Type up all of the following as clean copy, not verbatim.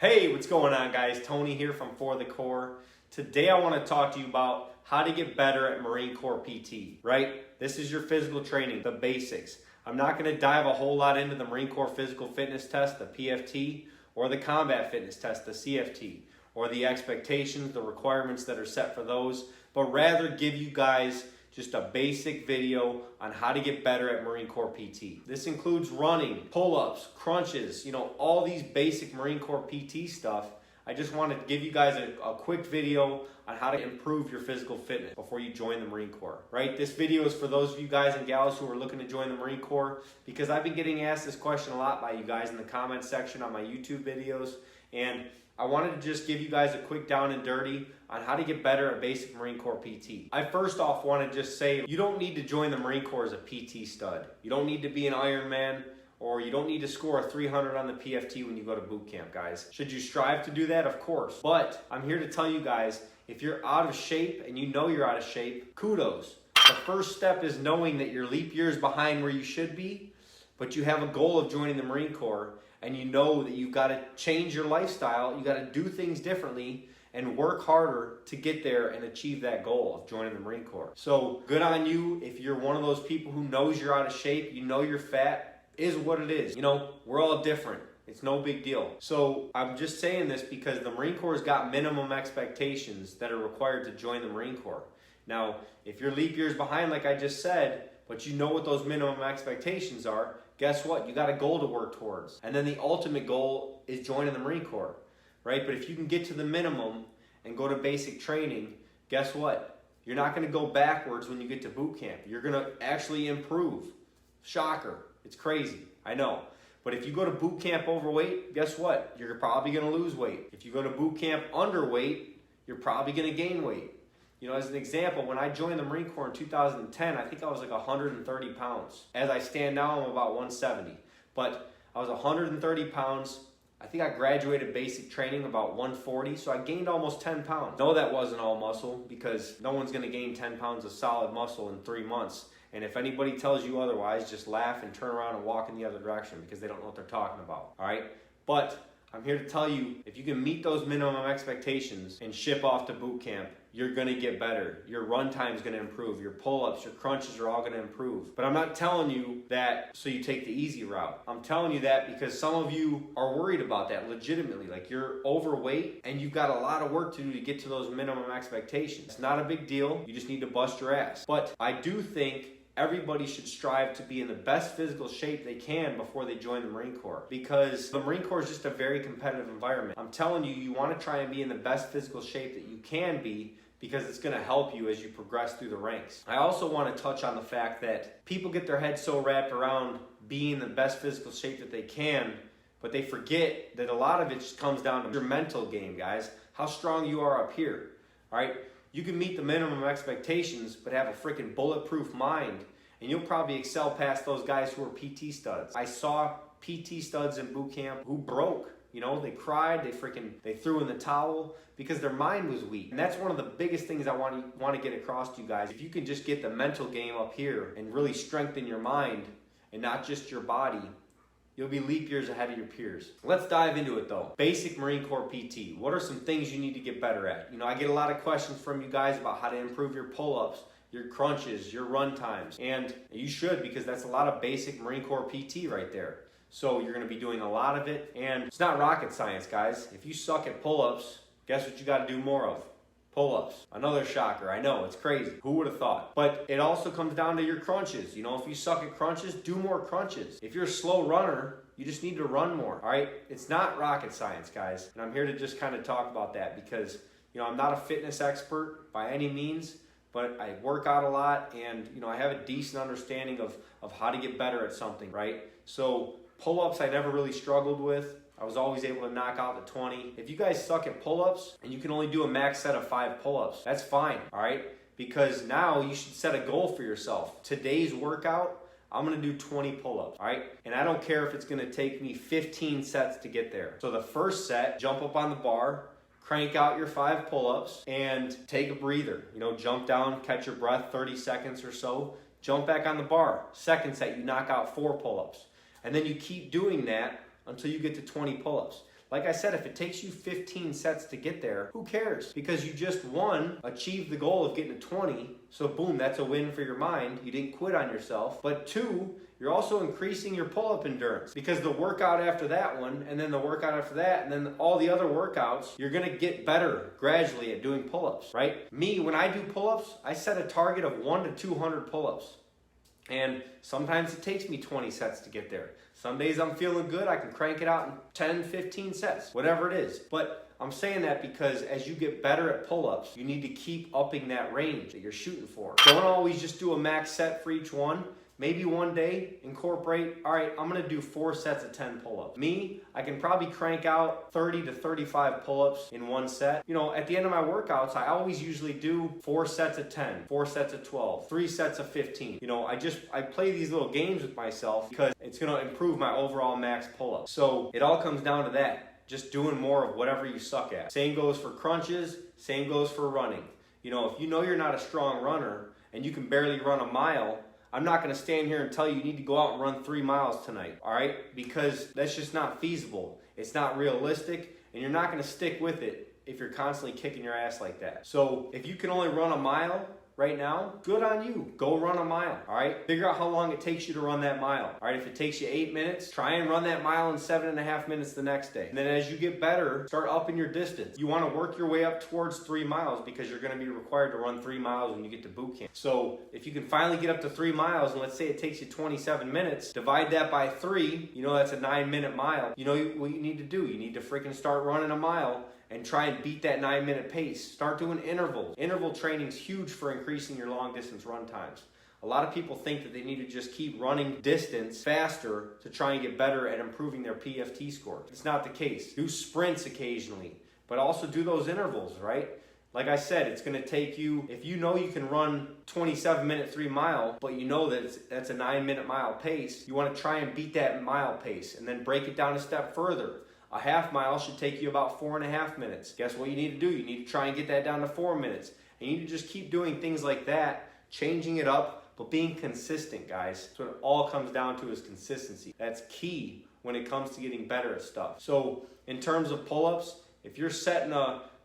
Hey, what's going on, guys? Tony here from For the Corps. Today I want to talk to you about how to get better at Marine Corps PT, right? This is your physical training, the basics. I'm not going to dive a whole lot into the Marine Corps Physical Fitness Test, the PFT, or the Combat Fitness Test, the CFT, or the expectations, the requirements that are set for those, but rather give you guys just a basic video on how to get better at Marine Corps PT. This includes running, pull-ups, crunches, all these basic Marine Corps PT stuff. I just want to give you guys a quick video on how to improve your physical fitness before you join the Marine Corps, right? This video is for those of you guys and gals who are looking to join the Marine Corps, because I've been getting asked this question a lot by you guys in the comment section on my YouTube videos, and I wanted to just give you guys a quick down and dirty on how to get better at basic Marine Corps PT. I first off want to just say you don't need to join the Marine Corps as a PT stud. You don't need to be an Ironman, or you don't need to score a 300 on the PFT when you go to boot camp, guys. Should you strive to do that? Of course. But I'm here to tell you guys, if you're out of shape and you know you're out of shape, kudos. The first step is knowing that you're leap years behind where you should be, but you have a goal of joining the Marine Corps, and you know that you've got to change your lifestyle, you got to do things differently, and work harder to get there and achieve that goal of joining the Marine Corps. So good on you if you're one of those people who knows you're out of shape, you know you're fat, is what it is. We're all different. It's no big deal. So I'm just saying this because the Marine Corps has got minimum expectations that are required to join the Marine Corps. Now, if you're leap years behind, like I just said, but you know what those minimum expectations are, guess what? You got a goal to work towards. And then the ultimate goal is joining the Marine Corps, right? But if you can get to the minimum and go to basic training, guess what? You're not going to go backwards when you get to boot camp. You're going to actually improve. Shocker. It's crazy. I know. But if you go to boot camp overweight, guess what? You're probably going to lose weight. If you go to boot camp underweight, you're probably going to gain weight. As an example, when I joined the Marine Corps in 2010, I think I was like 130 pounds. As I stand now, I'm about 170. But I was 130 pounds. I think I graduated basic training about 140, so I gained almost 10 pounds. No, that wasn't all muscle, because no one's going to gain 10 pounds of solid muscle in 3 months. And if anybody tells you otherwise, just laugh and turn around and walk in the other direction, because they don't know what they're talking about, all right? But I'm here to tell you, if you can meet those minimum expectations and ship off to boot camp, you're going to get better. Your run time is going to improve. Your pull-ups, your crunches are all going to improve. But I'm not telling you that so you take the easy route. I'm telling you that because some of you are worried about that legitimately. Like, you're overweight and you've got a lot of work to do to get to those minimum expectations. It's not a big deal. You just need to bust your ass. But I do think everybody should strive to be in the best physical shape they can before they join the Marine Corps, because the Marine Corps is just a very competitive environment. I'm telling you, you want to try and be in the best physical shape that you can be, because it's going to help you as you progress through the ranks. I also want to touch on the fact that people get their heads so wrapped around being in the best physical shape that they can, but they forget that a lot of it just comes down to your mental game, guys. How strong you are up here, all right? You can meet the minimum expectations, but have a freaking bulletproof mind, and you'll probably excel past those guys who are PT studs. I saw PT studs in boot camp who broke. They cried, they threw in the towel because their mind was weak. And that's one of the biggest things I want to get across to you guys. If you can just get the mental game up here and really strengthen your mind and not just your body, you'll be leap years ahead of your peers. Let's dive into it though. Basic Marine Corps PT. What are some things you need to get better at? I get a lot of questions from you guys about how to improve your pull-ups, your crunches, your run times. And you should, because that's a lot of basic Marine Corps PT right there. So you're going to be doing a lot of it, and it's not rocket science, guys. If you suck at pull-ups, guess what you got to do more of? Pull-ups. Another shocker. I know, it's crazy. Who would have thought? But it also comes down to your crunches. If you suck at crunches, do more crunches. If you're a slow runner, you just need to run more, all right? It's not rocket science, guys. And I'm here to just kind of talk about that because, I'm not a fitness expert by any means, but I work out a lot, and, I have a decent understanding of how to get better at something, right? So pull-ups I never really struggled with. I was always able to knock out the 20. If you guys suck at pull-ups and you can only do a max set of 5 pull-ups, that's fine, all right? Because now you should set a goal for yourself. Today's workout, I'm gonna do 20 pull-ups, all right? And I don't care if it's gonna take me 15 sets to get there. So the first set, jump up on the bar, crank out your 5 pull-ups, and take a breather. Jump down, catch your breath, 30 seconds or so, jump back on the bar. Second set, you knock out 4 pull-ups. And then you keep doing that until you get to 20 pull-ups. Like I said, if it takes you 15 sets to get there, who cares? Because you just, one, achieved the goal of getting to 20, so boom, that's a win for your mind. You didn't quit on yourself. But two, you're also increasing your pull-up endurance, because the workout after that one, and then the workout after that, and then all the other workouts, you're gonna get better gradually at doing pull-ups, right? Me, when I do pull-ups, I set a target of 100 to 200 pull-ups. And sometimes it takes me 20 sets to get there. Some days I'm feeling good, I can crank it out in 10, 15 sets, whatever it is. But I'm saying that because as you get better at pull-ups, you need to keep upping that range that you're shooting for. Don't always just do a max set for each one. Maybe one day incorporate, all right, I'm gonna do 4 sets of 10 pull-ups. Me, I can probably crank out 30 to 35 pull-ups in one set. You know, at the end of my workouts, I always usually do 4 sets of 10, 4 sets of 12, 3 sets of 15. You know, I play these little games with myself because it's gonna improve my overall max pull-up. So it all comes down to that, just doing more of whatever you suck at. Same goes for crunches, same goes for running. You know, if you know you're not a strong runner and you can barely run a mile, I'm not going to stand here and tell you need to go out and run 3 miles tonight, all right? Because that's just not feasible. It's not realistic, and you're not going to stick with it if you're constantly kicking your ass like that. So if you can only run a mile right now, good on you. Go run a mile, all right? Figure out how long it takes you to run that mile. All right, if it takes you 8 minutes, try and run that mile in 7.5 minutes the next day. And then as you get better, start upping your distance. You want to work your way up towards 3 miles because you're going to be required to run 3 miles when you get to boot camp. So if you can finally get up to 3 miles, and let's say it takes you 27 minutes, divide that by 3, you know that's a 9-minute mile. You know what you need to do? You need to freaking start running a mile and try and beat that 9-minute pace. Start doing intervals. Interval training is huge for increasing your long distance run times. A lot of people think that they need to just keep running distance faster to try and get better at improving their PFT score. It's not the case. Do sprints occasionally, but also do those intervals, right? Like I said, it's gonna take you, if you know you can run 27-minute 3 mile, but you know that that's a 9-minute mile pace, you wanna try and beat that mile pace and then break it down a step further. A half mile should take you about 4.5 minutes. Guess what you need to do? You need to try and get that down to 4 minutes. And you need to just keep doing things like that, changing it up, but being consistent, guys. That's what it all comes down to, is consistency. That's key when it comes to getting better at stuff. So in terms of pull-ups, if you're setting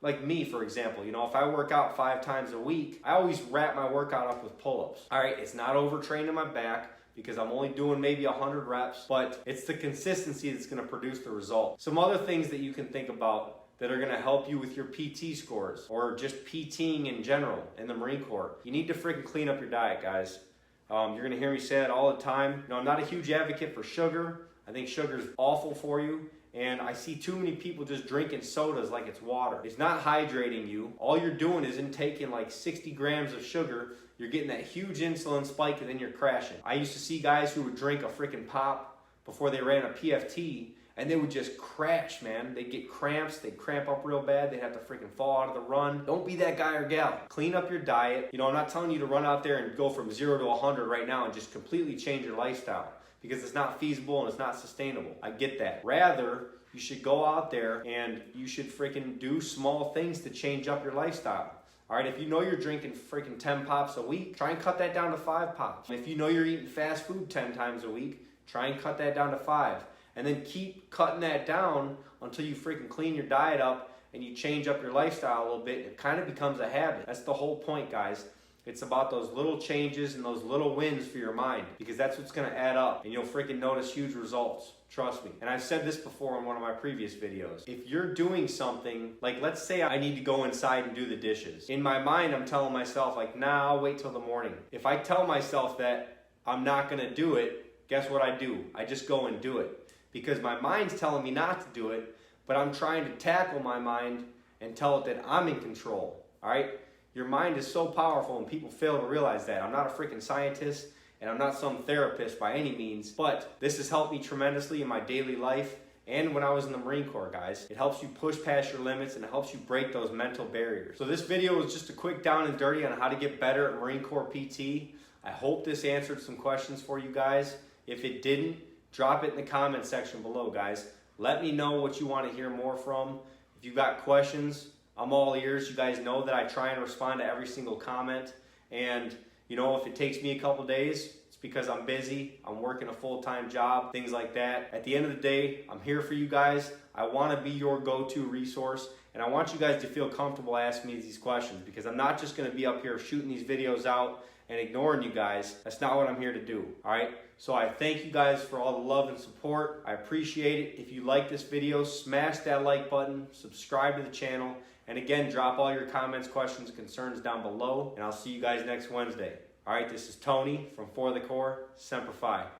like me, for example, you know, if I work out 5 times a week, I always wrap my workout up with pull-ups. All right, it's not overtraining my back, because I'm only doing maybe 100 reps, but it's the consistency that's gonna produce the result. Some other things that you can think about that are gonna help you with your PT scores, or just PTing in general in the Marine Corps. You need to freaking clean up your diet, guys. You're gonna hear me say that all the time. You know, I'm not a huge advocate for sugar. I think sugar is awful for you. And I see too many people just drinking sodas like it's water. It's not hydrating you. All you're doing is intaking like 60 grams of sugar. You're getting that huge insulin spike and then you're crashing. I used to see guys who would drink a freaking pop before they ran a PFT and they would just crash, man. They'd get cramps, they'd cramp up real bad, they'd have to freaking fall out of the run. Don't be that guy or gal. Clean up your diet. You know, I'm not telling you to run out there and go from 0 to 100 right now and just completely change your lifestyle, because it's not feasible and it's not sustainable. I get that. Rather, you should go out there and you should freaking do small things to change up your lifestyle. All right, if you know you're drinking freaking 10 pops a week, try and cut that down to 5 pops. If you know you're eating fast food 10 times a week, try and cut that down to 5. And then keep cutting that down until you freaking clean your diet up and you change up your lifestyle a little bit. It kind of becomes a habit. That's the whole point, guys. It's about those little changes and those little wins for your mind, because that's what's going to add up and you'll freaking notice huge results. Trust me. And I've said this before in one of my previous videos. If you're doing something, like let's say I need to go inside and do the dishes. In my mind, I'm telling myself like, nah, I'll wait till the morning. If I tell myself that I'm not going to do it, guess what I do? I just go and do it. Because my mind's telling me not to do it, but I'm trying to tackle my mind and tell it that I'm in control. All right? Your mind is so powerful and people fail to realize that. I'm not a freaking scientist and I'm not some therapist by any means, but this has helped me tremendously in my daily life and when I was in the Marine Corps, guys. It helps you push past your limits and it helps you break those mental barriers. So this video was just a quick down and dirty on how to get better at Marine Corps PT. I hope this answered some questions for you guys. If it didn't, drop it in the comment section below, guys. Let me know what you want to hear more from. If you've got questions, I'm all ears. You guys know that I try and respond to every single comment. And, you know, if it takes me a couple days, it's because I'm busy. I'm working a full-time job, things like that. At the end of the day, I'm here for you guys. I want to be your go-to resource, and I want you guys to feel comfortable asking me these questions, because I'm not just going to be up here shooting these videos out and ignoring you guys. That's not what I'm here to do, all right? So I thank you guys for all the love and support. I appreciate it. If you like this video, smash that like button, subscribe to the channel, and again, drop all your comments, questions, concerns down below, and I'll see you guys next Wednesday. All right, this is Tony from For the Core. Semper Fi.